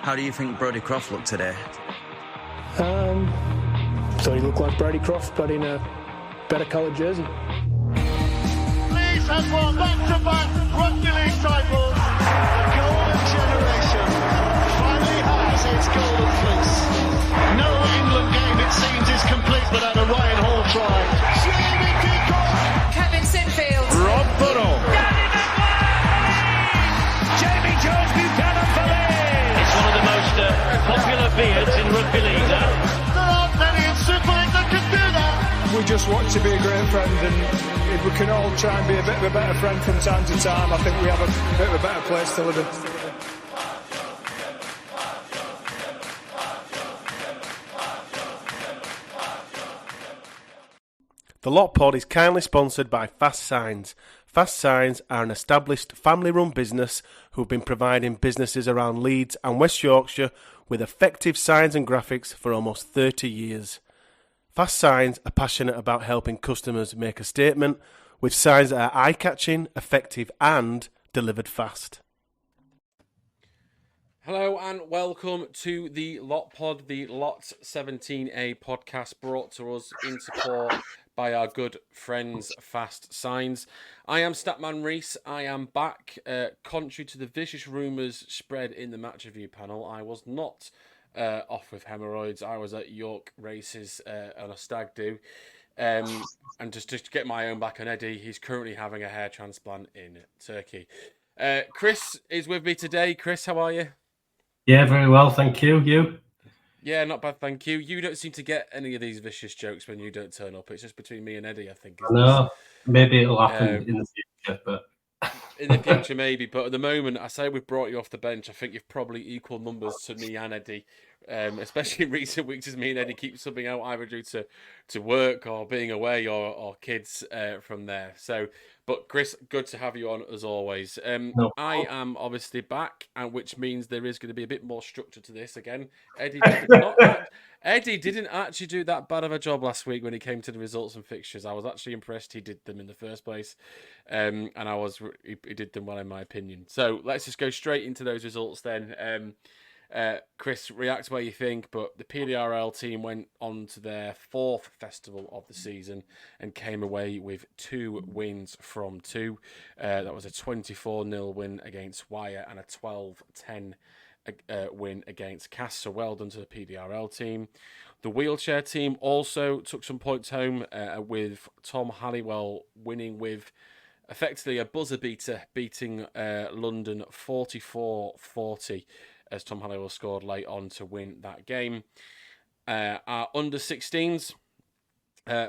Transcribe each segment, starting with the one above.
How do you think Brodie Croft looked today? Thought he looked like Brodie Croft, but in a better coloured jersey. Leeds has won back-to-back Rugby League titles. The golden generation finally has its golden fleece. No England game, it seems, is complete without a Ryan Hall try. Jamie Peacock. Kevin Sinfield. Rob Burrow. Jamie George Buchanan for Leeds. It's one of the most popular beards in rugby league. There aren't many in Super League that can do that. We just want to be a great friend, and if we can all try and be a bit of a better friend from time to time, I think we have a bit of a better place to live in. The Lot Pod is kindly sponsored by Fast Signs. Fast Signs are an established family-run business who have been providing businesses around Leeds and West Yorkshire with effective signs and graphics for almost 30 years. Fast Signs are passionate about helping customers make a statement with signs that are eye-catching, effective and delivered fast. Hello and welcome to the Lot Pod, the Lot 17A podcast brought to us in support by our good friends Fast Signs. I am Statman Rhyse. I am back. Contrary to the vicious rumours spread in the match review panel, I was not off with hemorrhoids. I was at York races on a stag do. And just to get my own back on Eddie, he's currently having a hair transplant in Turkey. Chris is with me today. Chris, how are you? Yeah, very well, thank you. You? Yeah, not bad, thank you. You don't seem to get any of these vicious jokes when you don't turn up. It's just between me and Eddie, I think. No, maybe it'll happen in the future, but in the future maybe. But at the moment, I say we've brought you off the bench. I think you've probably equal numbers to me and Eddie, especially in recent weeks as me and Eddie keep subbing out either due to work or being away or kids from there. So, but Chris, good to have you on as always. I am obviously back, and which means there is going to be a bit more structure to this again. Eddie didn't actually do that bad of a job last week when he came to the results and fixtures. I was actually impressed he did them in the first place, and he did them well in my opinion. So let's just go straight into those results then. Chris, react where you think, but the PDRL team went on to their fourth festival of the season and came away with 2 wins from 2. That was a 24-0 win against Wyre and a 12-10 win against Cass. So well done to the PDRL team. The wheelchair team also took some points home with Tom Halliwell winning with effectively a buzzer beater, beating London 44-40. As Tom Halliwell scored late on to win that game. Our under-16s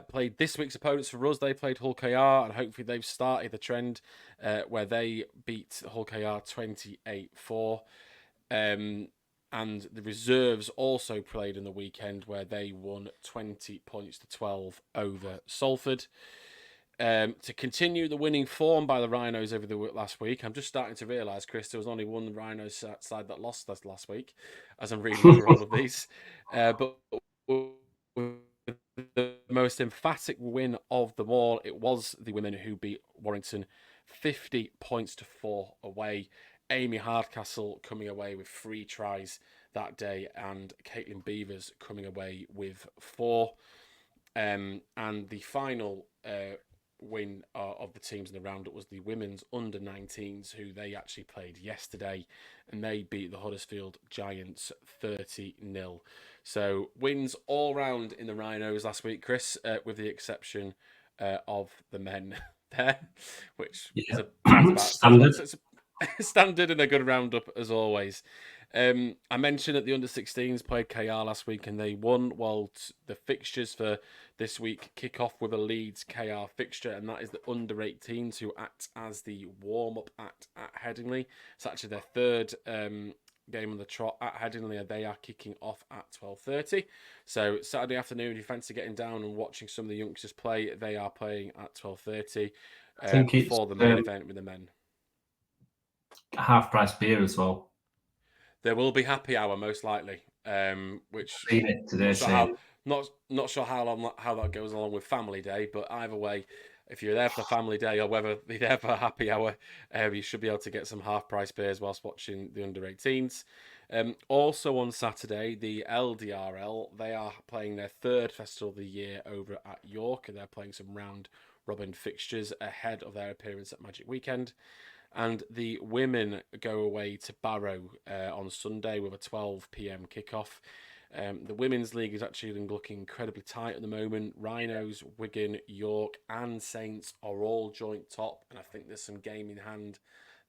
played this week's opponents for us. They played Hull KR, and hopefully they've started the trend where they beat Hull KR 28-4. And the reserves also played in the weekend where they won 20 points to 12 over Salford. To continue the winning form by the Rhinos over the last week, I'm just starting to realise, Chris, there was only one Rhinos side that lost us last week, as I'm reading through all of these. But the most emphatic win of them all, it was the women who beat Warrington 50 points to 4 away. Amy Hardcastle coming away with 3 tries that day, and Caitlin Beavers coming away with 4. And the final win of the teams in the roundup was the women's under-19s, who they actually played yesterday, and they beat the Huddersfield Giants 30-0. So wins all round in the Rhinos last week, Chris, with the exception of the men there, which is a standard and a good roundup as always. I mentioned that the under-16s played KR last week and they won, while the fixtures for this week kick off with a Leeds KR fixture, and that is the under-18s who act as the warm-up at Headingley. It's actually their third game on the trot at Headingley, and they are kicking off at 12:30. So Saturday afternoon, if you fancy getting down and watching some of the youngsters play, they are playing at 12:30 for the main event with the men. Half-price beer as well. There will be happy hour most likely, which Seen it today. not sure how that goes along with family day, but either way, if you're there for the family day or whether you're there for a happy hour, you should be able to get some half-price beers whilst watching the under-18s. Also on Saturday, the LDRL, they are playing their third festival of the year over at York, and they're playing some round-robin fixtures ahead of their appearance at Magic Weekend. And the women go away to Barrow on Sunday with a 12 p.m. kickoff. The Women's League is actually looking incredibly tight at the moment. Rhinos, Wigan, York and Saints are all joint top, and I think there's some game in hand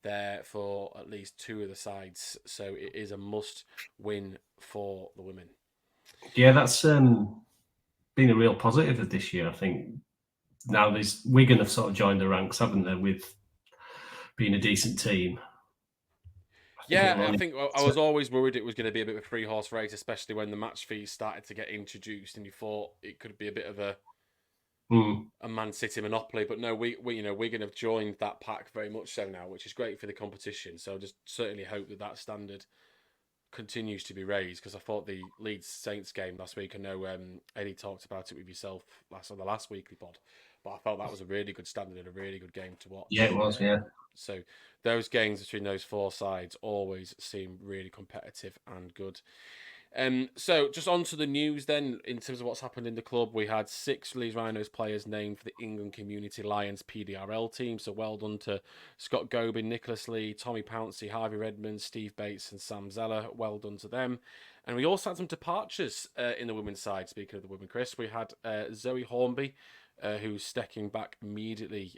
there for at least two of the sides. So it is a must-win for the women. Yeah, that's been a real positive of this year, I think. Now Wigan have sort of joined the ranks, haven't they, with being a decent team. I think I was always worried it was going to be a bit of a three-horse race, especially when the match fees started to get introduced, and you thought it could be a bit of a Man City monopoly. But no, Wigan have joined that pack very much so now, which is great for the competition. So I just certainly hope that standard continues to be raised, because I thought the Leeds Saints game last week, I know Eddie talked about it with yourself on the last weekly pod, but I felt that was a really good standard and a really good game to watch. Yeah, it was, yeah. So those games between those four sides always seem really competitive and good. So just on to the news then, in terms of what's happened in the club. We had 6 Leeds Rhinos players named for the England Community Lions PDRL team. So well done to Scott Gobin, Nicholas Lee, Tommy Pouncey, Harvey Redmond, Steve Bates and Sam Zeller. Well done to them. And we also had some departures in the women's side. Speaking of the women, Chris, we had Zoe Hornby, who's stepping back immediately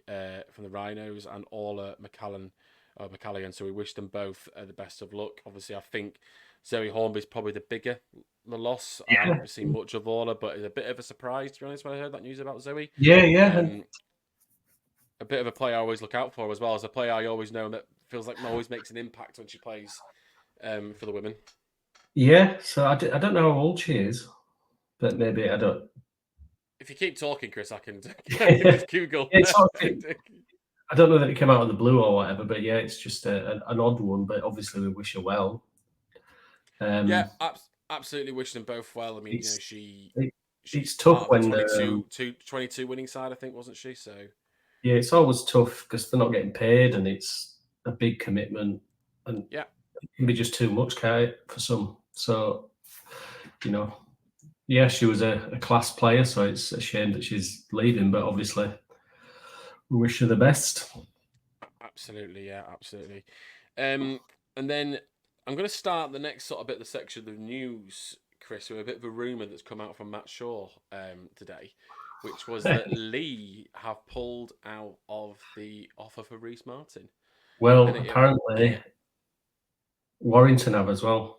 from the Rhinos, and Orla McCallion. So we wish them both the best of luck. Obviously, I think Zoe Hornby is probably the loss. Yeah. I haven't seen much of Orla, but it's a bit of a surprise, to be honest, when I heard that news about Zoe. Yeah. A bit of a player I always look out for, as well as a player I always know that feels like always makes an impact when she plays for the women. Yeah, so I don't know how old she is, but maybe I don't. If you keep talking, Chris, I can just Google. I don't know that it came out of the blue or whatever, but yeah, it's just an odd one. But obviously, we wish her well. Absolutely wish them both well. I mean, she's tough when 22 winning side, I think, wasn't she? So yeah, it's always tough because they're not getting paid, and it's a big commitment, and it can be just too much, for some. So she was a class player, so it's a shame that she's leaving, but obviously we wish her the best. Absolutely. And then I'm going to start the next sort of bit of the section of the news, Chris, with a bit of a rumour that's come out from Matt Shaw today, which was that Lee have pulled out of the offer for Rhyse Martin. Well, apparently Warrington have as well.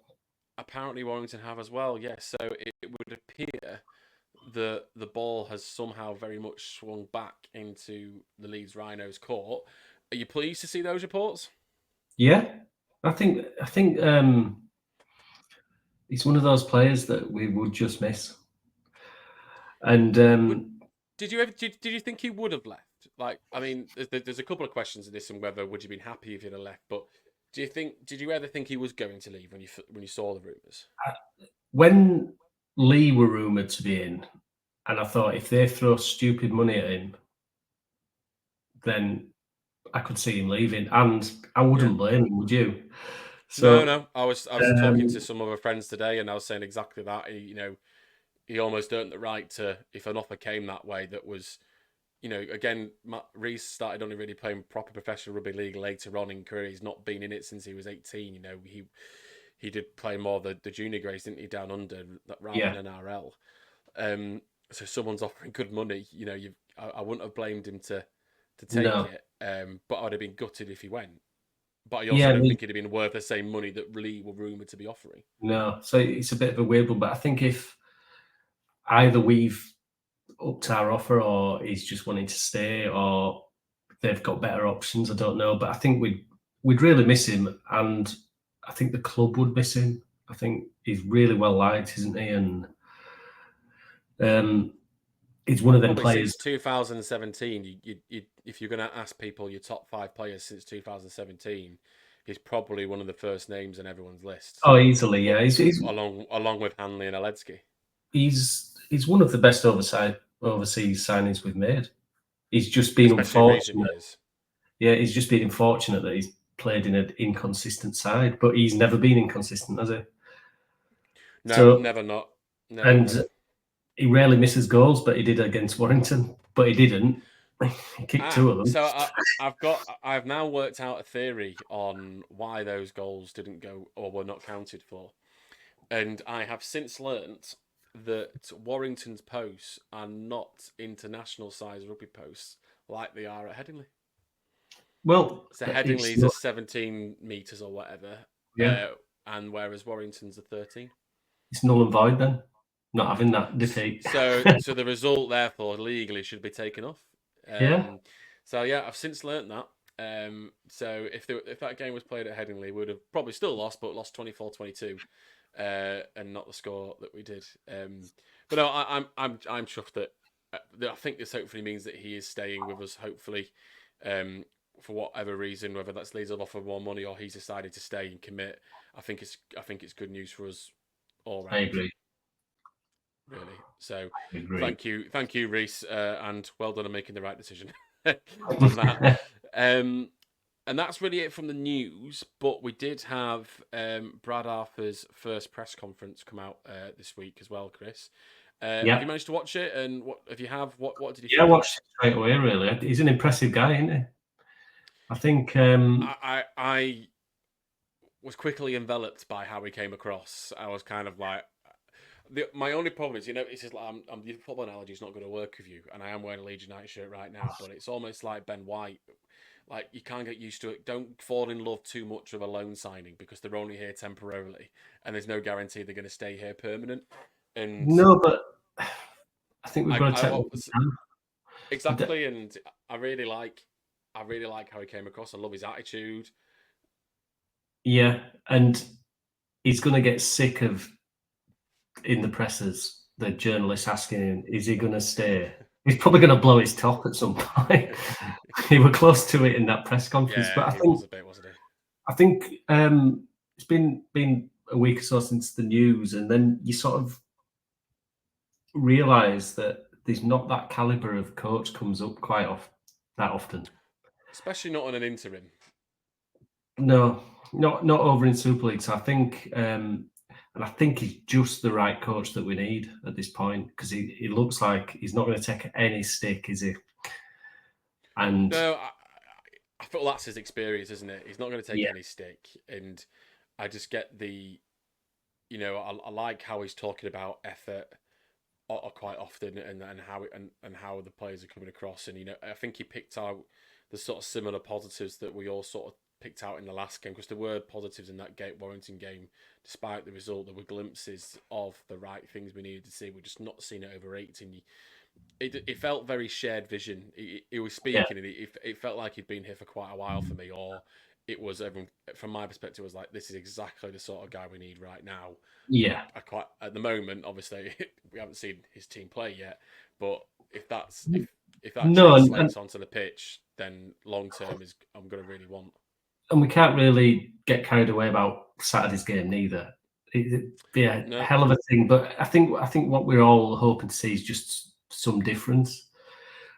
Yes. So it would appear that the ball has somehow very much swung back into the Leeds Rhinos' court. Are you pleased to see those reports? Yeah, I think he's one of those players that we would just miss. And did you think he would have left? Like, I mean, there's a couple of questions in this, and whether would you have been happy if he'd have left, but did you ever think he was going to leave when you saw the rumours? When Lee were rumoured to be in, and I thought if they throw stupid money at him, then I could see him leaving, and I wouldn't blame him, would you? So, no. I was talking to some other friends today, and I was saying exactly that. He almost earned the right to, if an offer came that way, that was, again, Rhyse started only really playing proper professional rugby league later on in career. He's not been in it since he was 18. He did play more the junior grades, didn't he, down under, rather than NRL. So someone's offering good money. I wouldn't have blamed him to take it, but I'd have been gutted if he went. But I also don't think it'd have been worth the same money that Lee were rumoured to be offering. No, so it's a bit of a weird one, but I think if either we've upped our offer or he's just wanting to stay or they've got better options, I don't know. But I think we'd really miss him, and I think the club would miss him. I think he's really well liked, isn't he? And he's one of them players. Since 2017, if you're going to ask people your top 5 players since 2017, he's probably one of the first names in everyone's list. Oh, easily, yeah. He's along with Hanley and Aledzki. He's one of the best overseas signings we've made. He's just been especially in recent unfortunate. years. Yeah, he's just been unfortunate that he's played in an inconsistent side, but he's never been inconsistent, has he? No, So, never not. Never, and never. he rarely misses goals, but he did against Warrington. But he didn't. He kicked two of them. So I've now worked out a theory on why those goals didn't go or were not counted for. And I have since learnt that Warrington's posts are not international size rugby posts like they are at Headingley. Well, So it's Headingley's not, are 17 metres or whatever, yeah, and whereas Warrington's are 13. it's null and void then. Not having that defeat. So the result, therefore, legally should be taken off. Yeah. So yeah, I've since learnt that. So if that game was played at Headingley, we would have probably still lost, but lost 24-22, and not the score that we did. But no, I'm chuffed that. I think this hopefully means that he is staying with us. Hopefully, for whatever reason, whether that's Leeds will offer more money or he's decided to stay and commit. I think it's good news for us all round. I agree. Really. So Agreed. thank you, Rhyse, and well done on making the right decision on that. And that's really it from the news. But we did have Brad Arthur's first press conference come out this week as well, Chris. Have you managed to watch it? And what did you think? Yeah, I watched it straight away. Really, he's an impressive guy, isn't he? I think. I was quickly enveloped by how he came across. I was kind of like. My only problem is, it's just like the football analogy is not going to work with you, and I am wearing a Leeds United shirt right now, but it's almost like Ben White. Like, you can't get used to it. Don't fall in love too much with a loan signing because they're only here temporarily, and there's no guarantee they're going to stay here permanent. And no, but I think we've got to take what we can. Exactly, and I really like how he came across. I love his attitude. Yeah, and he's going to get sick of in the presses the journalists asking him, "Is he going to stay?" He's probably going to blow his top at some point. He were close to it in that press conference, Yeah, but I he think was a bit, wasn't he? I think it's been a week or so since the news, and then you sort of realise that there's not that calibre of coach comes up quite that often. Especially not on an interim. No, not over in Super League. So I think, and I think he's just the right coach that we need at this point because he looks like he's not going to take any stick, is he? And no, I feel that's his experience, isn't it? He's not going to take any stick, and I just get the, I like how he's talking about effort quite often, and how the players are coming across, and I think he picked out the sort of similar positives that we all sort of picked out in the last game, because there were positives in that Warrington game, despite the result. There were glimpses of the right things we needed to see. We're just not seeing it over 18. It felt very shared vision. He was speaking, and it felt like he'd been here for quite a while for me, or it was, everyone, from my perspective, was like, this is exactly the sort of guy we need right now. Yeah. At the moment, obviously, we haven't seen his team play yet, but if that translates onto the pitch, then long term I'm going to really want. And we can't really get carried away about Saturday's game neither. It'd be a hell of a thing, but I think what we're all hoping to see is just some difference.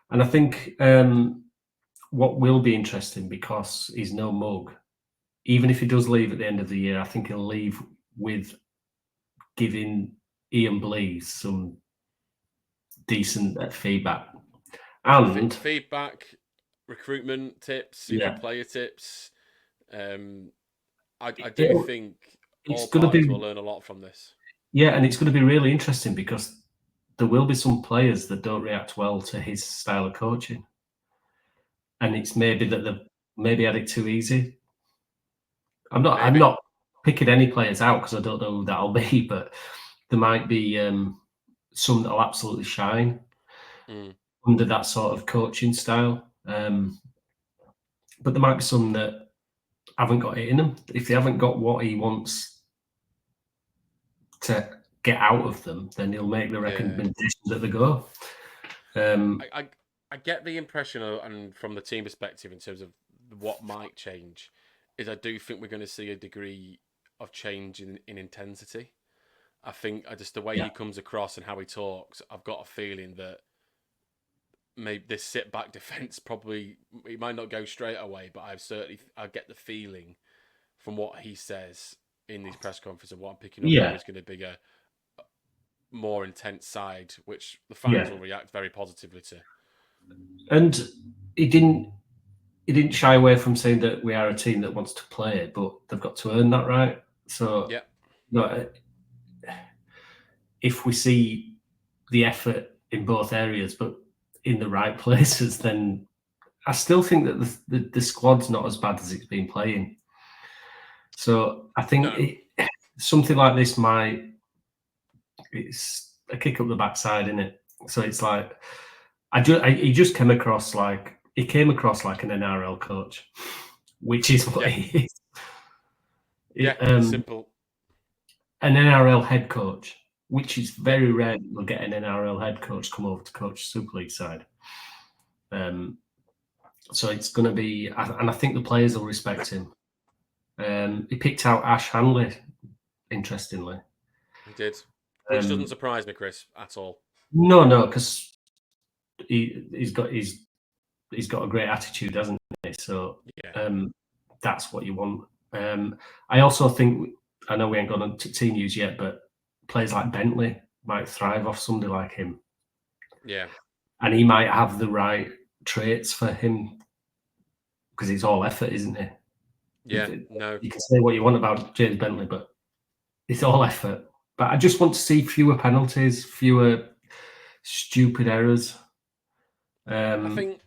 And I think what will be interesting, because he's no mug, even if he does leave at the end of the year, I think he'll leave with giving Ian Blease some decent feedback. And feedback, recruitment tips, player tips. I do think all parties will learn a lot from this. Yeah, and it's going to be really interesting because there will be some players that don't react well to his style of coaching. And it's maybe that they've maybe had it too easy. I'm not picking any players out because I don't know who that'll be, but there might be some that'll absolutely shine under that sort of coaching style. But there might be some that haven't got it in them. If they haven't got what he wants to get out of them, then he'll make the recommendation that they go. I get the impression, and from the team perspective, in terms of what might change, is I do think we're going to see a degree of change in intensity. I think just the way he comes across and how he talks, I've got a feeling that maybe this sit back defence probably it might not go straight away, but I get the feeling from what he says in these press conferences and what I'm picking up from Yeah, is going to be a more intense side, which the fans yeah. will react very positively to. And he didn't shy away from saying that we are a team that wants to play, but they've got to earn that right. So, Yeah, no, if we see the effort in both areas, but in the right places, then I still think that the squad's not as bad as it's been playing. So I think something like this it's a kick up the backside, isn't it? So it's like he just came across like an NRL coach, which is what he is. Simple. An NRL head coach, which is very rare that you'll get an NRL head coach come over to coach Super League side. So it's going to be, and I think the players will respect him. He picked out Ash Hanley, interestingly. He did, which doesn't surprise me, Chris, at all. No, because he's got a great attitude, hasn't he? So that's what you want. I also think, I know we ain't gone on to team news yet, but players like Bentley might thrive off somebody like him. Yeah. And he might have the right traits for him because it's all effort, isn't it? Yeah, no. You can say what you want about James Bentley, but it's all effort. But I just want to see fewer penalties, fewer stupid errors. I think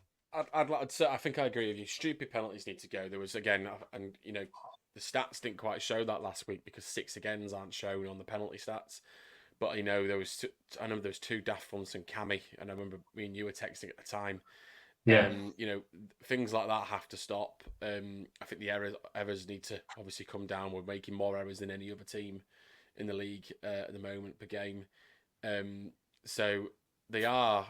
I'd like to say, I think I agree with you. Stupid penalties need to go. There was again, and the stats didn't quite show that last week because 6 agains aren't shown on the penalty stats. But I remember there was 2 daft ones from Cammy, and I remember me and you were texting at the time. Yeah. Things like that have to stop. I think the errors need to obviously come down. We're making more errors than any other team in the league at the moment per game. So they are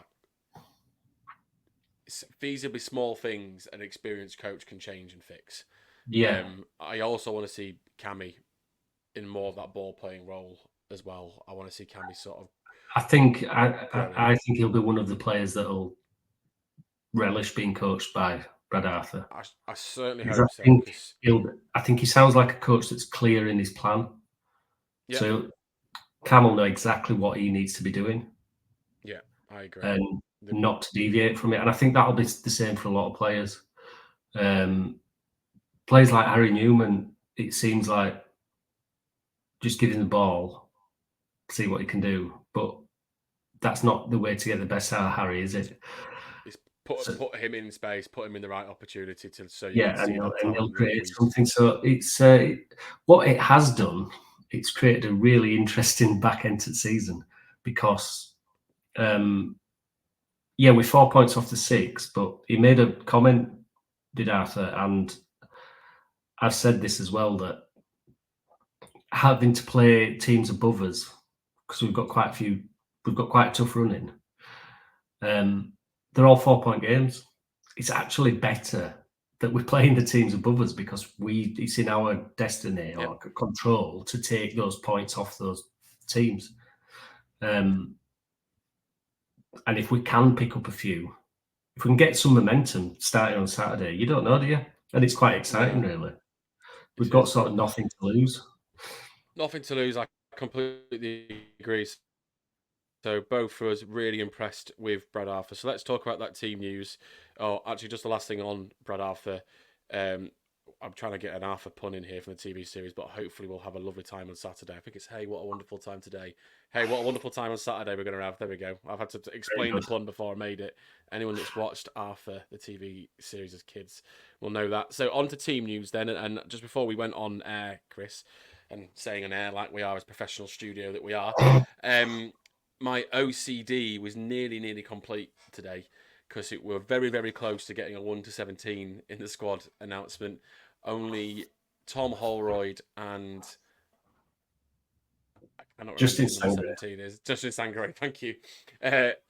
feasibly small things an experienced coach can change and fix. Yeah. I also want to see Cammy in more of that ball playing role as well. I want to see Cammy sort of. I think he'll be one of the players that'll relish being coached by Brad Arthur. I certainly hope so. I think he sounds like a coach that's clear in his plan. Yeah. So Cam will know exactly what he needs to be doing. Yeah, I agree. And not to deviate from it. And I think that'll be the same for a lot of players. Players like Harry Newman, it seems like just give him the ball, see what he can do. But that's not the way to get the best out of Harry, is it? It's put him in space, put him in the right opportunity and he'll create something. So it's what it has done. It's created a really interesting back end to the season because, we're 4 points off the 6. But he made a comment, did Arthur, and I've said this as well, that having to play teams above us because we've got quite a tough run in. They're all 4-point games. It's actually better that we're playing the teams above us because it's in our destiny or control to take those points off those teams. And if we can pick up a few, if we can get some momentum starting on Saturday, you don't know, do you? And it's quite exciting, really. We've got sort of nothing to lose. Nothing to lose. I completely agree. So both of us really impressed with Brad Arthur. So let's talk about that team news. Oh, actually, just the last thing on Brad Arthur. I'm trying to get an Arthur pun in here from the TV series, but hopefully we'll have a lovely time on Saturday. I think it's, hey, what a wonderful time today. Hey, what a wonderful time on Saturday we're going to have. There we go. I've had to explain the pun before I made it. Anyone that's watched Arthur, the TV series as kids, will know that. So on to team news then. And just before we went on air, Chris, and saying on air like we are as professional studio that we are, my OCD was nearly complete today because we're very, very close to getting a 1 to 17 in the squad announcement. Only Tom Holroyd and I cannot remember what number 17 is. Justin Sangare, thank you.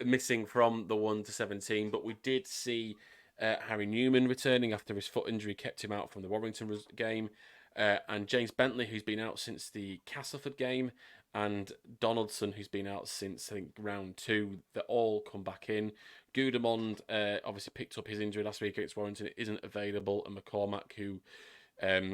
Missing from the 1 to 17, but we did see Harry Newman returning after his foot injury kept him out from the Warrington game. And James Bentley, who's been out since the Castleford game, and Donaldson, who's been out since, I think, round 2. They all come back in. Gudemond obviously picked up his injury last week against Warrington. It isn't available. And McCormack, who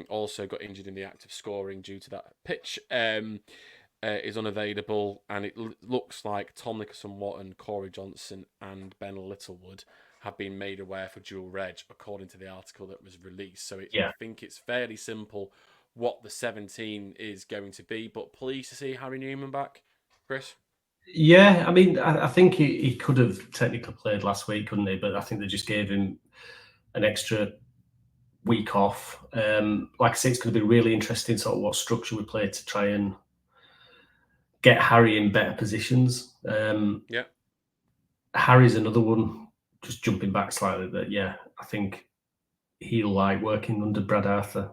also got injured in the act of scoring due to that pitch, is unavailable. And it looks like Tom Nicholson-Watton, Corey Johnson and Ben Littlewood have been made aware for dual reg, according to the article that was released. So I think it's fairly simple what the 17 is going to be, but pleased to see Harry Newman back. Chris? Yeah, I mean, I think he could have technically played last week, couldn't he? But I think they just gave him an extra week off. Like I say, it's going to be really interesting sort of what structure we play to try and get Harry in better positions. Harry's another one, just jumping back slightly, that, I think he'll like working under Brad Arthur.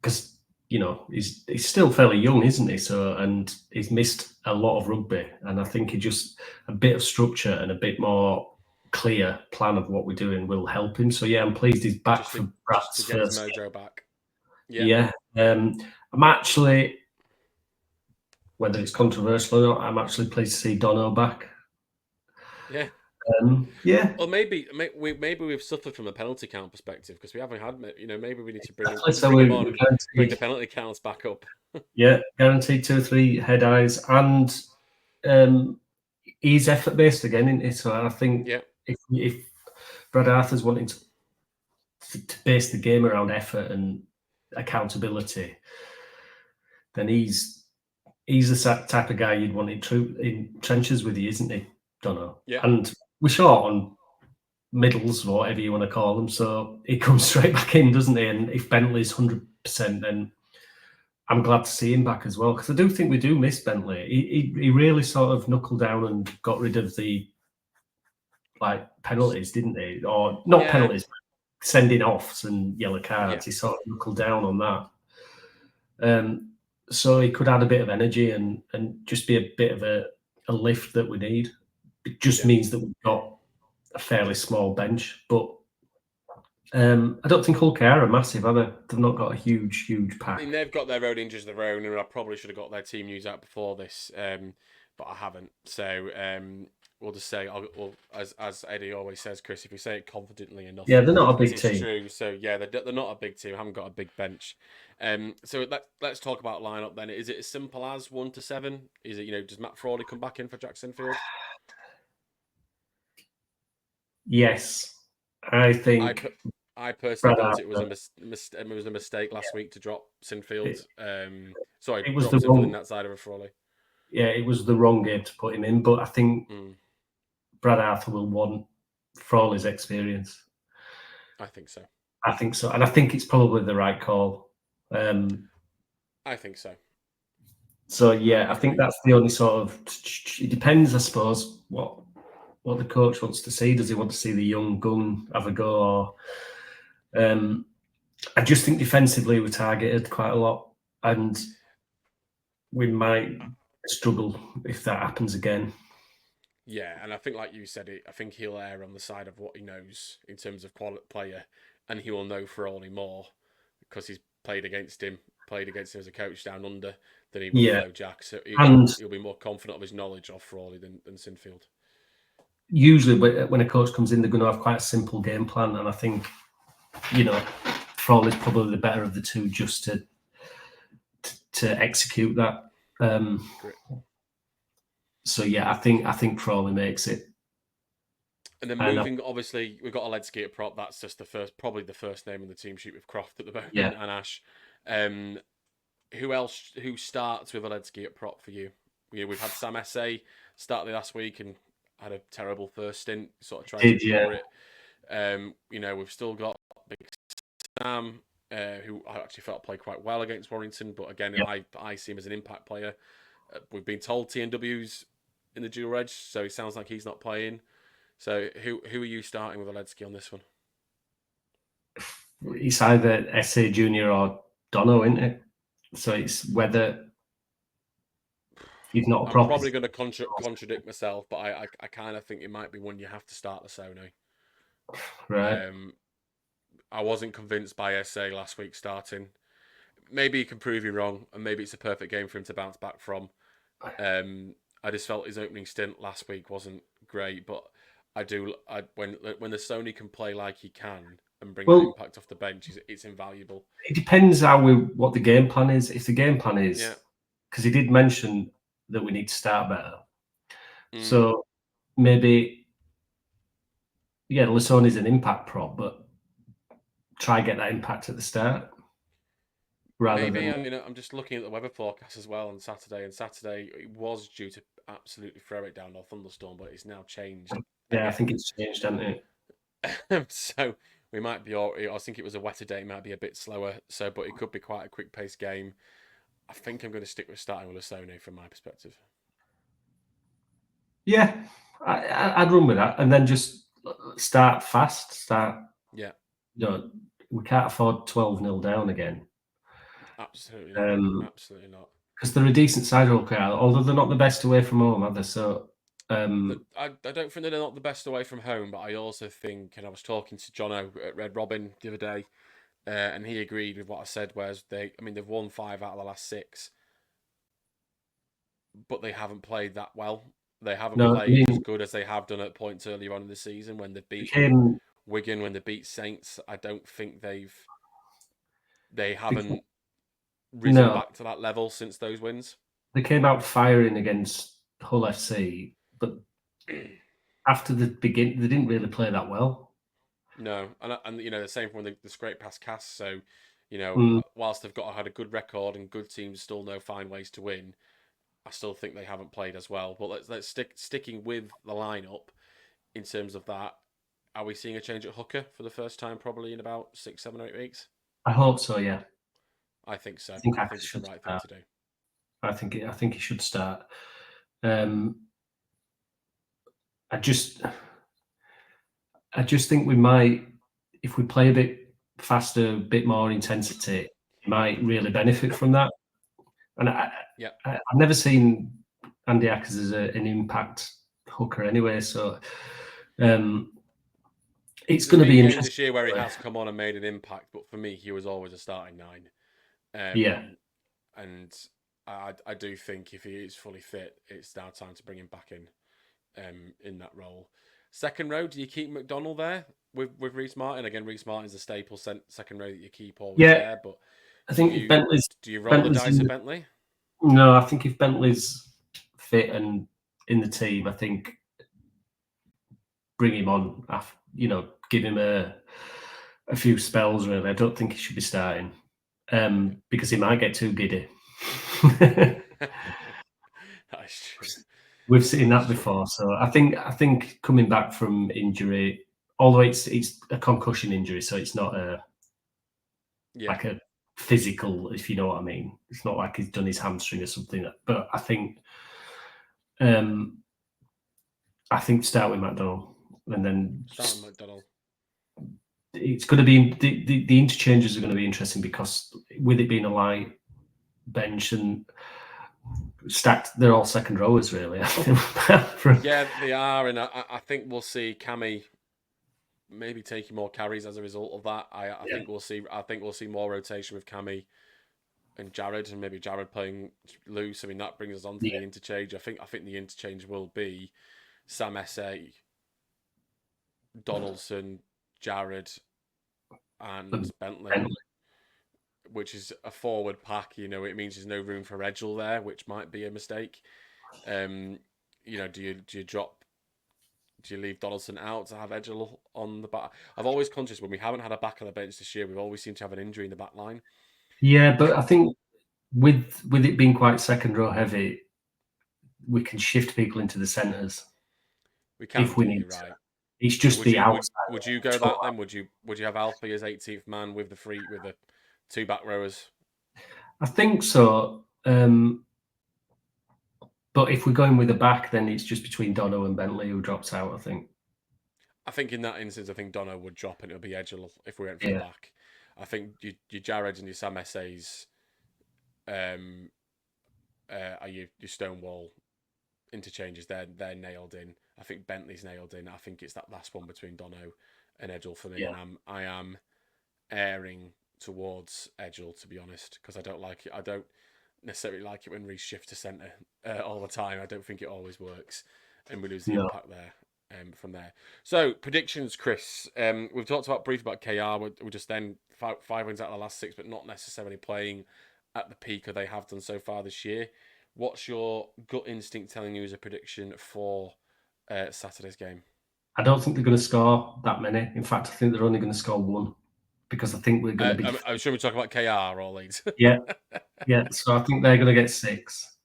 Because, he's still fairly young, isn't he? So, and he's missed a lot of rugby. And I think just a bit of structure and a bit more clear plan of what we're doing will help him. So, I'm pleased he's back for Brad's to get his first. mojo back. I'm actually, whether it's controversial or not, I'm actually pleased to see Dono back. Well, maybe we've suffered from a penalty count perspective because we haven't had. Maybe we need to bring him on and bring the penalty counts back up. Guaranteed 2 or 3 head eyes, and he's effort based again, isn't it? So I think if Brad Arthur's wanting to base the game around effort and accountability, then he's the type of guy you'd want in trenches with you, isn't he? Don't know. And we're short on middles, or whatever you want to call them, so he comes straight back in, doesn't he? And if Bentley's 100%, then I'm glad to see him back as well, because I do think we do miss Bentley. He really sort of knuckled down and got rid of the penalties, didn't he? Or not penalties, but sending offs and yellow cards. He sort of knuckled down on that. So he could add a bit of energy and just be a bit of a lift that we need. It just means that we've got a fairly small bench, but I don't think Hull KR are massive, are they? They've not got a huge pack. I mean, they've got their own injuries of their own, and I probably should have got their team news out before this, but I haven't. So we'll just say, as Eddie always says, Chris, if you say it confidently enough, they're not a big team. True. So they're not a big team. Haven't got a big bench. So let's talk about lineup then. Is it as simple as 1 to 7? Is it does Matt Frawley come back in for Jackson Field? Yes, I think. I personally thought it was a mistake last week to drop Sinfield. It was the wrong in that side of a Frawley. Yeah, it was the wrong game to put him in, but I think Brad Arthur will want Frawley's experience. I think so. And I think it's probably the right call. I think so. So I think that's the only sort of. It depends, I suppose, what the coach wants to see. Does he want to see the young gun have a go? Or I just think defensively we're targeted quite a lot, and we might struggle if that happens again. Yeah, and I think, like you said, I think he'll err on the side of what he knows in terms of quality player, and he will know Frawley more because he's played against him as a coach down under than he will know Jack. So he'll be more confident of his knowledge of Frawley than Sinfield. Usually when a coach comes in, they're going to have quite a simple game plan, and I think Frawley's probably the better of the two just to execute that. So I think Frawley makes it. And then moving, obviously, we've got a Ledsky at prop. That's just probably the first name in the team sheet with Croft at the moment and Ash. Who starts with a Ledsky at prop for you? We've had Sam Essay start the last week and had a terrible first stint, sort of trying to ignore it. We've still got Big Sam, who I actually felt played quite well against Warrington, but again, I see him as an impact player. We've been told TNW's in the dual reg, so it sounds like he's not playing. So who are you starting with a Ledsky on this one? It's either Essay Junior or Dono, isn't it? So it's whether He's not a I'm prop. probably going to contradict myself, but I kind of think it might be one you have to start Lasone. Right. I wasn't convinced by SA last week starting. Maybe he can prove you wrong, and maybe it's a perfect game for him to bounce back from. I just felt his opening stint last week wasn't great, but when the Sony can play like he can and bring that Well, impact off the bench, it's invaluable. it depends what the game plan is. If the game plan is, Yeah. because he did mention that we need to start better. Mm. So maybe, yeah, Lasoni's an impact prop, but try get that impact at the start. Maybe, and I'm just looking at the weather forecast as well on Saturday, and Saturday it was due to absolutely throw it down or thunderstorm, but it's now changed. Yeah, again. I think it's changed, hasn't it? So we might be. I think it was a wetter day. It might be a bit slower. So, but it could be quite a quick paced game. I think I'm going to stick with starting with Lasone from my perspective. Yeah, I'd run with that, and then just start fast. Yeah. We can't afford 12-0 down again. Absolutely not. Absolutely not. Because they're a decent side, although they're not the best away from home, are they? So, I don't think they're not the best away from home, but I also think, and I was talking to Jono at Red Robin the other day, and he agreed with what I said. Whereas they've won 5 out of the last 6, but they haven't played that well. They haven't played as good as they have done at points earlier on in the season when they beat Wigan, when they beat Saints. I don't think they haven't risen back to that level since those wins. They came out firing against Hull FC, but after the beginning, they didn't really play that well. No, and the same when they scrape past Cass. So, whilst they've had a good record and good teams still find ways to win, I still think they haven't played as well. But let's sticking with the lineup in terms of that. Are we seeing a change at hooker for the first time probably in about 6, 7, or 8 weeks? I hope so. Yeah, I think so. I think it's the right thing to do. I think he should start. I just think we might, if we play a bit faster, a bit more intensity, might really benefit from that. And I've never seen Andy Ackers as an impact hooker anyway, so it's going to be interesting this year where he has come on and made an impact, but for me, he was always a starting 9. And I do think if he is fully fit, it's now time to bring him back in that role. Second row, do you keep McDonald there with Rhyse Martin? Again, Rhyse Martin's a staple second row that you keep always there, but I think do you roll the dice at Bentley? No, I think if Bentley's fit and in the team, I think bring him on. Give him a few spells. Really, I don't think he should be starting because he might get too giddy. That's true. We've seen that before, so I think coming back from injury, although it's a concussion injury, so it's not like a physical, if you know what I mean. It's not like he's done his hamstring or something. But I think start with McDonald, and then start with McDonald. It's going to be the interchanges are going to be interesting because with it being a light bench and stacked, they're all second rowers really. Yeah, they are, and I think we'll see Cammy maybe taking more carries as a result of that. I think we'll see more rotation with Cammy and Jared, and maybe Jared playing loose. I mean, that brings us on to the interchange. I think the interchange will be Sam S.A., Donaldson, Jared, and Bentley, which is a forward pack. It means there's no room for Edgel there, which might be a mistake. Do you leave Donaldson out to have Edgel on the back? I've always conscious when we haven't had a back on the bench this year, we've always seemed to have an injury in the back line. Yeah, but I think with it being quite second row heavy, we can shift people into the centres. We can if we need right. To. It's just the outside. Would you go that then? Would you have Alfie as 18th man with the 2 back rowers? I think so. But if we're going with the back, then it's just between Dono and Bentley who drops out, I think. I think in that instance, Dono would drop and it'll be Edgel if we went for the back. I think your Jared and your Sam Essays are your Stonewall interchanges. They're nailed in. I think Bentley's nailed in. I think it's that last one between Dono and Edgell for me, and I am airing towards Edgell, to be honest, because I don't like it. I don't necessarily like it when Rhyse shifts to centre all the time. I don't think it always works, and we lose the impact there from there. So predictions, Chris. We've talked briefly about KR. We're just then 5 wins out of the last 6, but not necessarily playing at the peak that they have done so far this year. What's your gut instinct telling you as a prediction for Saturday's game? I don't think they're going to score that many. In fact, I think they're only going to score 1, because I think we're going to be... I'm sure we're talking about KR or Leeds. Yeah. So I think they're going to get 6.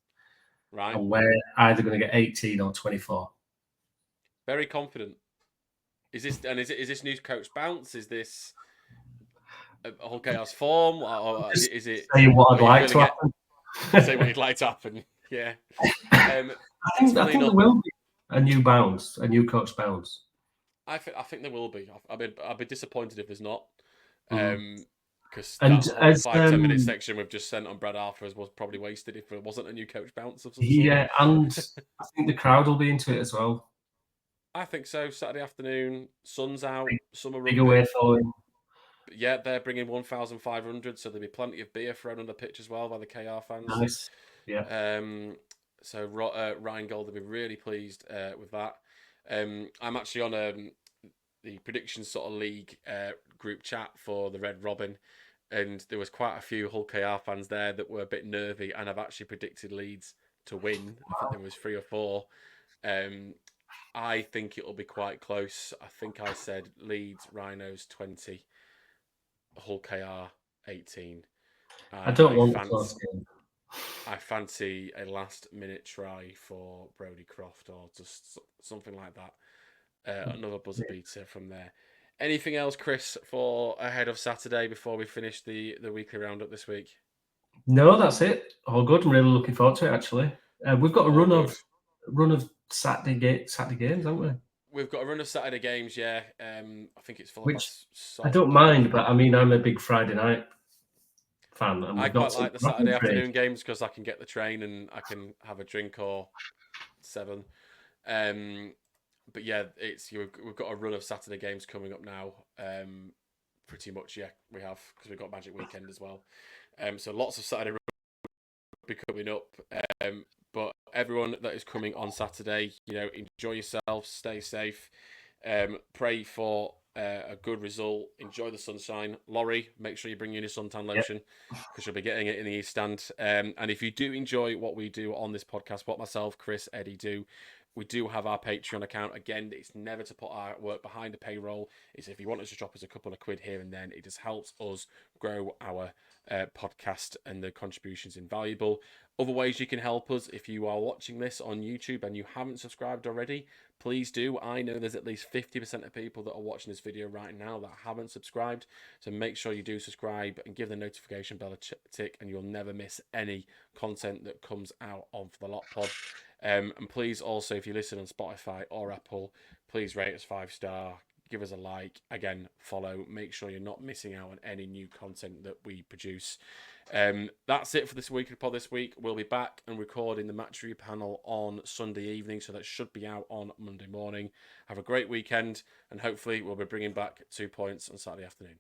Right. And we're either going to get 18 or 24. Very confident. Is this new coach bounce? Is this a whole chaos form? Or is it saying what I'd like to happen? Say what you'd like to happen. Yeah. I think there will be a new bounce, a new coach bounce. I think there will be. I'd be disappointed if there's not. Because And that 5-10 minute section we've just sent on Brad Arthur was probably wasted if there wasn't a new coach bounce of some sort. Yeah, and I think the crowd will be into it as well. I think so. Saturday afternoon, sun's out, summer big away for him. Yeah, they're bringing 1,500, so there'll be plenty of beer thrown on the pitch as well by the KR fans. Nice. Yeah. So Ryan Gold will be really pleased with that. I'm actually on the predictions sort of league group chat for the Red Robin, and there was quite a few Hull KR fans there that were a bit nervy, and I've actually predicted Leeds to win. I think there was 3 or 4. I think it'll be quite close. I think I said Leeds Rhinos 20, Hull KR 18. I don't want a close game. I fancy a last-minute try for Brodie Croft or just something like that. Another buzzer beater from there. Anything else, Chris, for ahead of Saturday before we finish the weekly roundup this week? No, that's it. All good. I'm really looking forward to it, actually. We've got a run of Saturday games, haven't we? We've got a run of Saturday games, yeah. I think it's full of... Which I don't mind, but I mean, I'm a big Friday night fan. And I quite like the Saturday afternoon games because I can get the train and I can have a drink or 7. But yeah, we've got a run of Saturday games coming up now. Pretty much, yeah, we have, because we've got Magic Weekend as well. So lots of Saturday rugby coming up. But everyone that is coming on Saturday, enjoy yourselves, stay safe, pray for a good result, enjoy the sunshine. Laurie, make sure you bring in your suntan lotion because you'll be getting it in the East Stand. And if you do enjoy what we do on this podcast, what myself, Chris, Eddie do, we do have our Patreon account. Again, it's never to put our work behind a payroll. It's if you want us to drop us a couple of quid here and then, it just helps us grow our podcast, and the contribution's invaluable. Other ways you can help us, if you are watching this on YouTube and you haven't subscribed already, please do. I know there's at least 50% of people that are watching this video right now that haven't subscribed, so make sure you do subscribe and give the notification bell a tick, and you'll never miss any content that comes out of the Lot Pod. And please also, if you listen on Spotify or Apple, please rate us 5-star, give us a like, again, follow, make sure you're not missing out on any new content that we produce. That's it for this weekly pod this week. We'll be back and recording the match review panel on Sunday evening, so that should be out on Monday morning. Have a great weekend, and hopefully we'll be bringing back 2 points on Saturday afternoon.